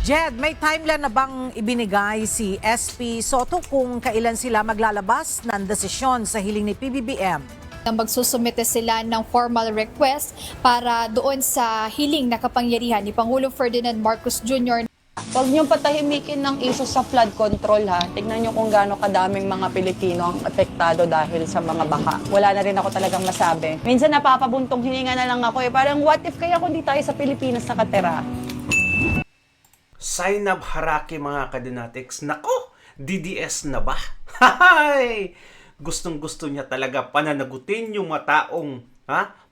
Jed, may timeline na bang ibinigay si SP Soto kung kailan sila maglalabas ng desisyon sa hiling ni PBBM? Na magsusumite sila ng formal request para doon sa hiling na kapangyarihan ni Pangulong Ferdinand Marcos Jr. Huwag niyong patahimikin ng issue sa flood control ha. Tignan niyo kung gaano kadaming mga Pilipino ang apektado dahil sa mga baha. Wala na rin ako talagang masabi. Minsan napapabuntong hininga na lang ako Parang what if kaya kung di tayo sa Pilipinas nakatira? Zainab Harake mga kadinatics. Nako, DDS na ba? Hay! Gustong-gusto niya talaga pananagutin yung mga taong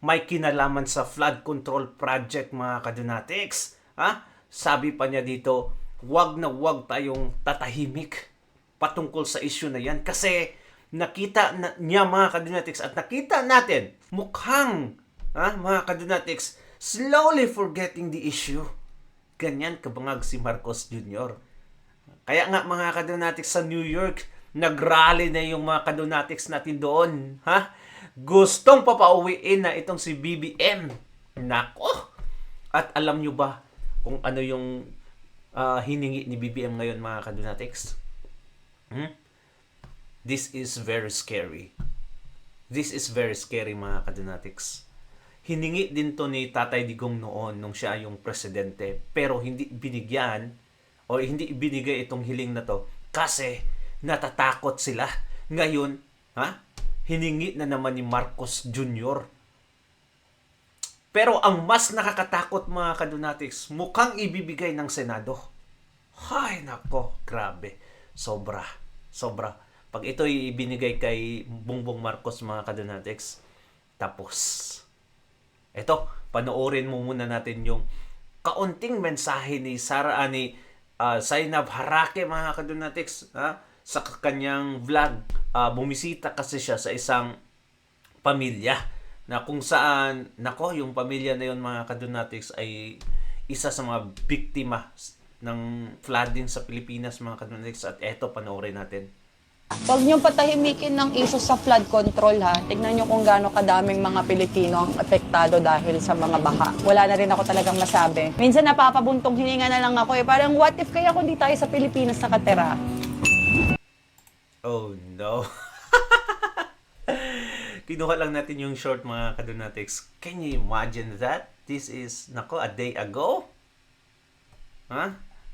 may kinalaman sa flood control project mga kadinatics. Sabi pa niya dito, wag na wag tayong tatahimik patungkol sa issue na yan kasi nakita niya mga kadinatics at nakita natin mukhang mga kadinatics slowly forgetting the issue. Ganyan kabangag si Marcos Jr. Kaya nga mga kadonatics sa New York, nagrally na yung mga kadonatics natin doon. Gustong papauwiin na itong si BBM. Nako! At alam nyo ba kung ano yung hiningi ni BBM ngayon mga kadonatics? This is very scary. This is very scary mga kadonatics. Hiningi din to ni Tatay Digong noon nung siya yung presidente pero hindi binigyan o hindi ibinigay itong hiling na to kasi natatakot sila. Ngayon, hiningi na naman ni Marcos Jr. Pero ang mas nakakatakot mga kadonatics, mukhang ibibigay ng Senado. Hay nako, grabe. Sobra. Pag ito ibinigay kay Bongbong Marcos mga kadonatics, tapos ito, panoorin mo muna natin yung kaunting mensahe ni Zainab Harake mga kadonatics sa kanyang vlog. Bumisita kasi siya sa isang pamilya na kung saan, yung pamilya na yun mga kadonatics ay isa sa mga biktima ng flooding sa Pilipinas mga kadonatics at eto, panoorin natin. Huwag niyong patahimikin ng issue sa flood control ha. Tignan niyo kung gaano kadaming mga Pilipino ang apektado dahil sa mga baha. Wala na rin ako talagang masabi. Minsan napapabuntong hininga na lang ako Parang what if kaya kung di tayo sa Pilipinas nakatira? Oh no. Kinuha lang natin yung short mga kadonatics. Can you imagine that? This is, a day ago?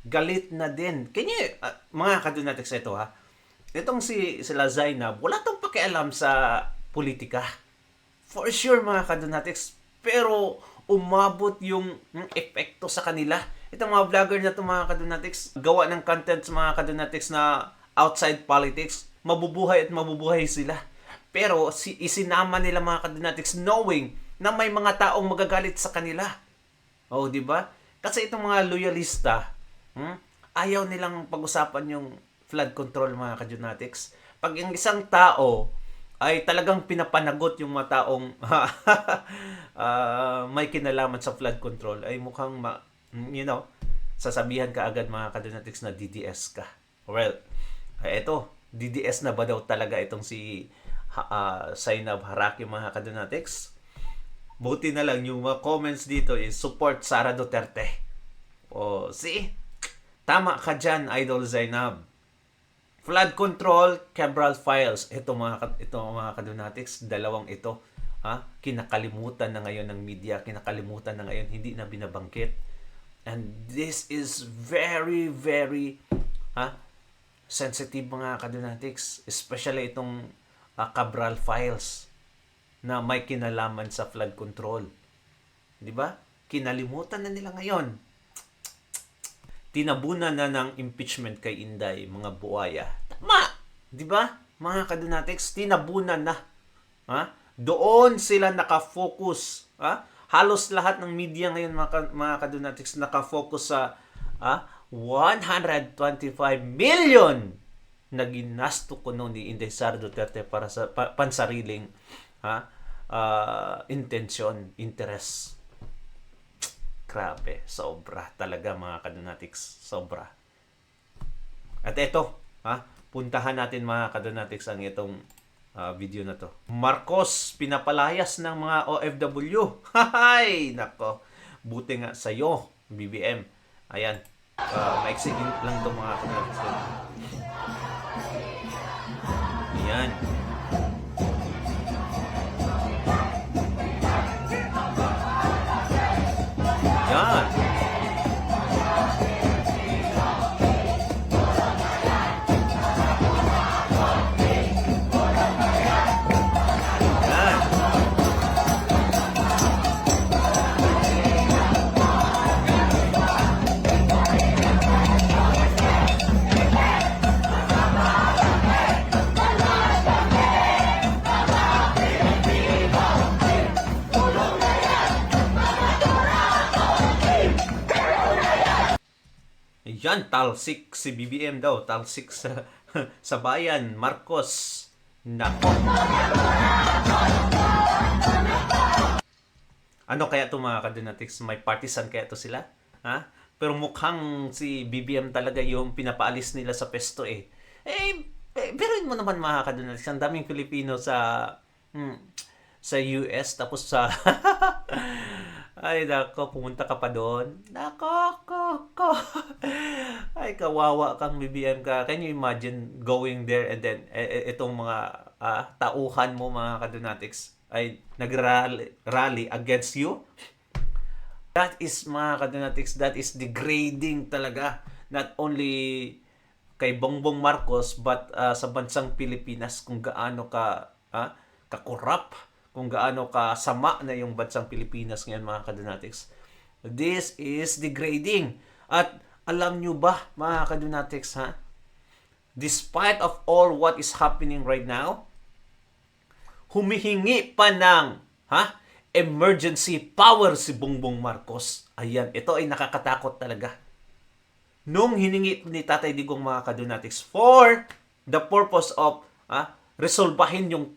Galit na din. Can you, mga kadonatics ito itong sila Zainab, wala tong pakialam sa politika. For sure mga kadonatics. Pero umabot yung epekto sa kanila. Itong mga vlogger na itong mga kadonatics, gawa ng content sa mga kadonatics na outside politics, mabubuhay at mabubuhay sila. Pero isinama nila mga kadonatics knowing na may mga taong magagalit sa kanila. Oh, di ba? Kasi itong mga loyalista, ayaw nilang pag-usapan yung flood control mga kadonatics. Pag yung isang tao ay talagang pinapanagot yung mga taong may kinalaman sa flood control, ay mukhang sasabihan ka agad mga kadonatics na DDS ka. Well, eto, DDS na ba daw talaga itong si Zainab Harake mga kadonatics? Buti na lang yung mga comments dito is support Sara Duterte. See? Tama ka dyan, Idol Zainab. Flood control, Cabral Files. Ito mga kadonatics, dalawang ito. Kinakalimutan na ngayon ng media, kinakalimutan na ngayon, hindi na binabangkit. And this is very, very sensitive mga kadonatics. Especially itong Cabral Files na may kinalaman sa flood control. Di ba? Kinalimutan na nila ngayon. Tinabunan na ng impeachment kay Inday, mga buwaya. Tama! Di ba? Mga kadonatics, tinabunan na. Doon sila nakafocus. Halos lahat ng media ngayon, mga kadonatics, nakafocus sa 125 million na ginasto ko noon ni Inday Sara Duterte para sa pansariling interest. Grabe, sobra talaga mga kadonatics, sobra. At ito, puntahan natin mga kadonatics ang itong video na to. Marcos, pinapalayas ng mga OFW. Hay, nako. Buti nga sa'yo, BBM. Ayan, Maiksing lang ito mga kadinatics. Ayan. Yan. Yan. Yan, talsik si BBM daw. Talsik sa, sa bayan. Marcos. Nako. Ano kaya ito mga kadinatics? May partisan kaya ito sila? Ha? Pero mukhang si BBM talaga yung pinapaalis nila sa pesto eh. Biruin mo naman mga kadinatics. Ang daming Pilipino sa US tapos sa ay nako, pumunta ka pa doon. Nako, ay kawawa kang BBM ka. Can you imagine going there and then itong mga tauhan mo mga kadonatics ay nag-rally against you? That is mga kadonatics, that is degrading talaga. Not only kay Bongbong Marcos but sa bansang Pilipinas kung gaano ka-corrupt, kung gaano kasama na yung bansang Pilipinas ngayon mga kadonatics. This is degrading. At alam nyo ba mga kadonatics despite of all what is happening right now, humihingi pa ng emergency power si Bongbong Marcos. Ayan, ito ay nakakatakot talaga. Nung hiningi ni Tatay Digong mga kadonatics for the purpose of resolbahin yung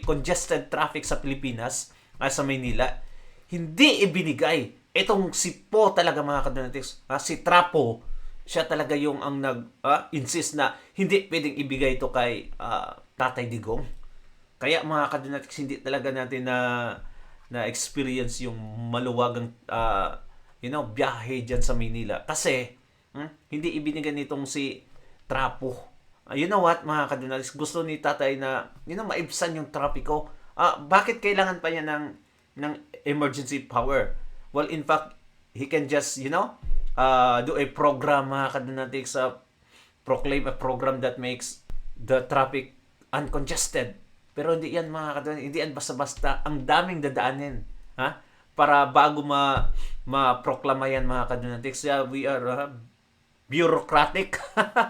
congested traffic sa Pilipinas, sa Maynila, hindi ibinigay. Itong si Po talaga mga kadonatics, si Trapo, siya talaga yung ang nag-insist na hindi pwedeng ibigay ito kay Tatay Digong. Kaya mga kadonatics, hindi talaga natin na experience yung maluwagang biyahe dyan sa Maynila. Kasi hindi ibinigay nitong si Trapo. You know what, mga kadonatics, gusto ni Tatay na maibsan yung trapiko. Bakit kailangan pa niya ng emergency power? Well, in fact, he can just, do a program, mga kadonatics, proclaim a program that makes the traffic uncongested. Pero hindi yan, mga kadonatics, hindi yan basta-basta. Ang daming dadaanin, para bago ma-proklama yan, mga kadonatics. We are bureaucratic.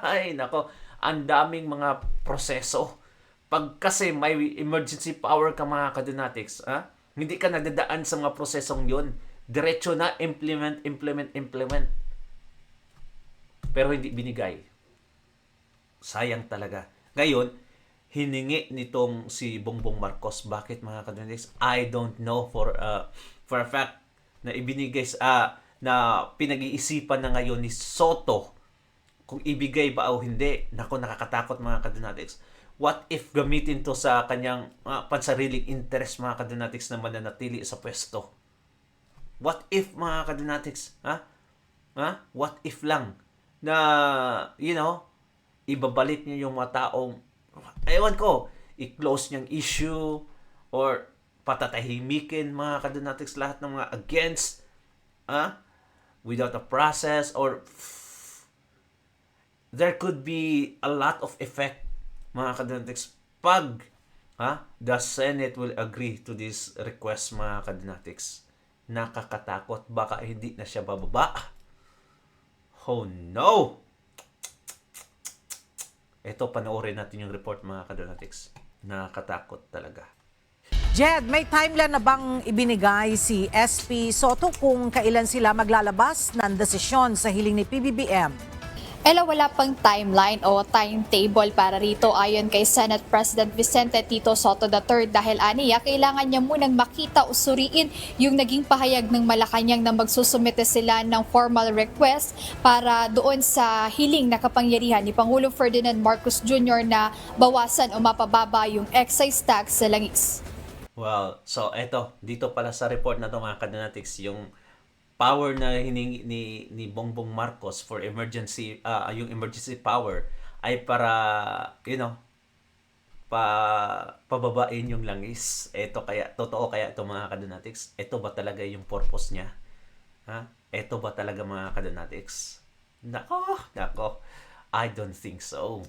Ay, nako. Ang daming mga proseso. Pag kasi may emergency power ka mga kadonatics, hindi ka nadadaan sa mga prosesong yun. Diretso na implement. Pero hindi binigay. Sayang talaga. Ngayon, hiningi nitong si Bongbong Marcos. Bakit mga kadonatics? I don't know for a fact na ibinigay na pinag-iisipan na ngayon ni Soto kung ibigay ba o hindi. Nako, nakakatakot mga kadonatics. What if gamitin to sa kanyang pansariling interest mga kadonatics na mananatili sa pwesto? What if mga kadonatics? What if lang na, ibabalik niyo yung mga taong, ewan ko, i-close niyang issue or patatahimikin mga kadonatics lahat ng mga against without a process or there could be a lot of effect mga kadonatics pag the Senate will agree to this request mga kadonatics. Nakakatakot. Baka hindi na siya bababa. Oh no! Ito, panoorin natin yung report mga kadonatics. Nakakatakot talaga. Jed, may timeline na bang ibinigay si SP Soto kung kailan sila maglalabas ng desisyon sa hiling ni PBBM? Wala pang timeline o timetable para rito ayon kay Senate President Vicente Tito Soto III dahil aniya kailangan niya munang makita o suriin yung naging pahayag ng Malacanang na magsusumite sila ng formal request para doon sa hiling na kapangyarihan ni Pangulong Ferdinand Marcos Jr. na bawasan o mapababa yung excise tax sa langis. Well, so eto, dito pala sa report na to mga kadonatics, yung power na hiningi ni Bongbong Marcos for emergency, yung emergency power ay para, pababain yung langis. Ito kaya, totoo kaya ito mga kadonatics? Ito ba talaga yung purpose niya? Ha? Ito ba talaga mga kadonatics? Nako, I don't think so.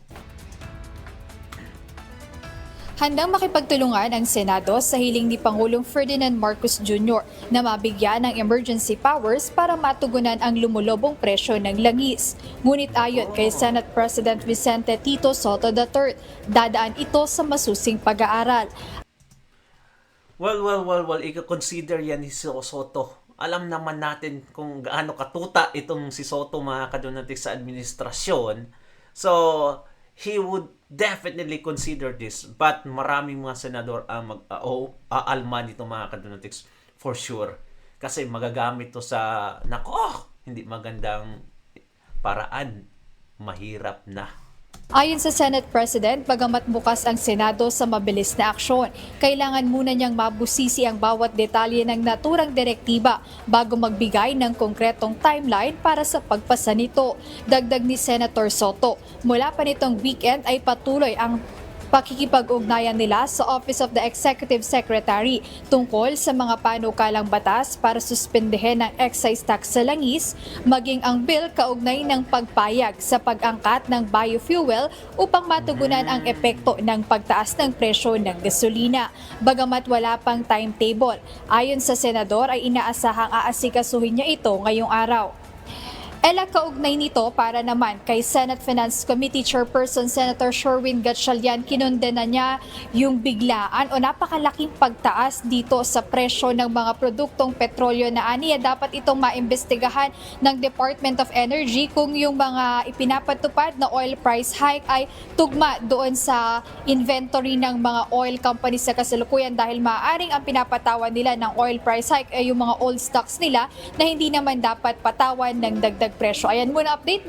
Handang makipagtulungan ang Senado sa hiling ni Pangulong Ferdinand Marcos Jr. na mabigyan ng emergency powers para matugunan ang lumulobong presyo ng langis. Ngunit ayon kay Senate President Vicente Tito Sotto III, dadaan ito sa masusing pag-aaral. Well, i-consider yan ni Soto. Alam naman natin kung gaano katuta itong si Soto mga kadonatics sa administrasyon. So, he would definitely consider this. But maraming mga senador ang aalma nito mga kadonatics for sure. Kasi magagamit to sa, hindi magandang paraan. Mahirap na. Ayon sa Senate President, bagamat bukas ang Senado sa mabilis na aksyon, kailangan muna niyang mabusisi ang bawat detalye ng naturang direktiba bago magbigay ng konkretong timeline para sa pagpasa nito. Dagdag ni Senator Soto, mula pa nitong weekend ay patuloy ang pakikipag-ugnayan nila sa Office of the Executive Secretary tungkol sa mga panukalang batas para suspendehin ang excise tax sa langis, maging ang bill kaugnay ng pagpayag sa pag-angkat ng biofuel upang matugunan ang epekto ng pagtaas ng presyo ng gasolina. Bagamat wala pang timetable, ayon sa senador ay inaasahang aasikasuhin niya ito ngayong araw. Kaugnay nito para naman kay Senate Finance Committee Chairperson Senator Sherwin Gatchalian, kinondena niya yung biglaan o napakalaking pagtaas dito sa presyo ng mga produktong petrolyo na aniya dapat itong maimbestigahan ng Department of Energy kung yung mga ipinapatupad na oil price hike ay tugma doon sa inventory ng mga oil companies sa kasalukuyan dahil maaaring ang pinapatawan nila ng oil price hike ay yung mga old stocks nila na hindi naman dapat patawan ng dagdag presyo. Ayan muna update.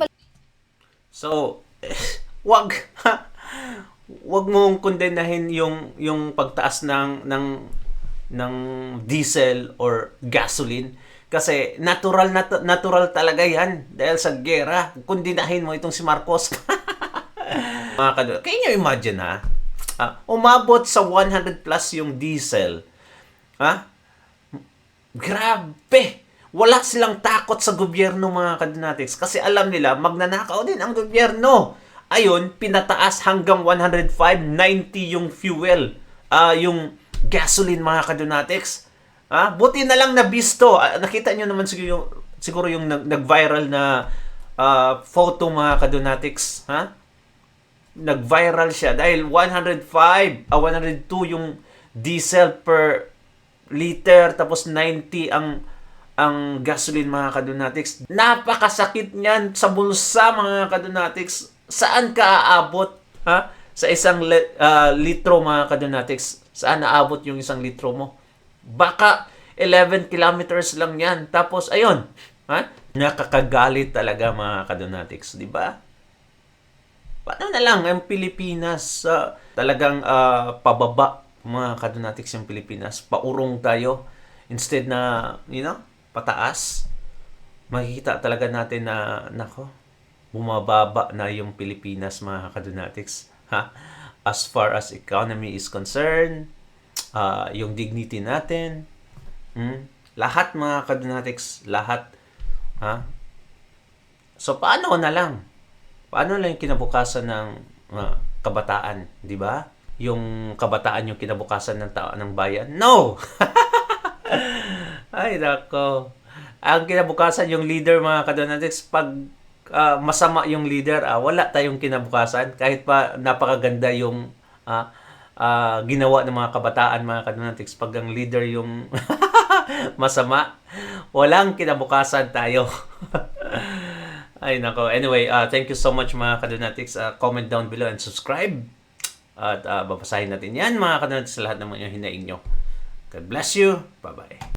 So, wag mong kondenahin yung pagtaas ng diesel or gasoline kasi natural talaga yan dahil sa gera. Kondenahin mo itong si Marcos. Mga kadol, can you imagine umabot sa 100 plus yung diesel. Grabe. Wala silang takot sa gobyerno mga kadonatics kasi alam nila magnanakaw din ang gobyerno. Ayon, pinataas hanggang 105.90 yung fuel, yung gasoline mga kadonatics. Buti na lang nabisto. Nakita nyo naman siguro yung nag-viral na photo mga kadonatics. Nag-viral siya dahil 102 yung diesel per liter tapos 90 ang gasoline mga kadonatics. Napakasakit niyan sa bulsa mga kadonatics. Saan ka aabot sa isang litro mga kadonatics? Saan aabot yung isang litro mo? Baka 11 kilometers lang yan. Tapos ayun, nakakagalit talaga mga kadonatics, di ba? Paano na lang ang Pilipinas talagang pababa mga kadonatics yung Pilipinas. Paurong tayo instead na, pataas, makikita talaga natin na, bumababa na yung Pilipinas mga kadonatics. As far as economy is concerned, yung dignity natin, lahat mga kadonatics, lahat. So, paano lang yung kinabukasan ng kabataan, di ba? Yung kabataan yung kinabukasan ng bayan? No! Ay, nako. Ang kinabukasan yung leader mga kadonatics, pag masama yung leader, wala tayong kinabukasan. Kahit pa napakaganda yung ginawa ng mga kabataan mga kadonatics, pag ang leader yung masama, walang kinabukasan tayo. Ay, nako. Anyway, thank you so much mga kadonatics. Comment down below and subscribe. At babasahin natin yan mga kadonatics sa lahat ng mga hinaing nyo. God bless you. Bye-bye.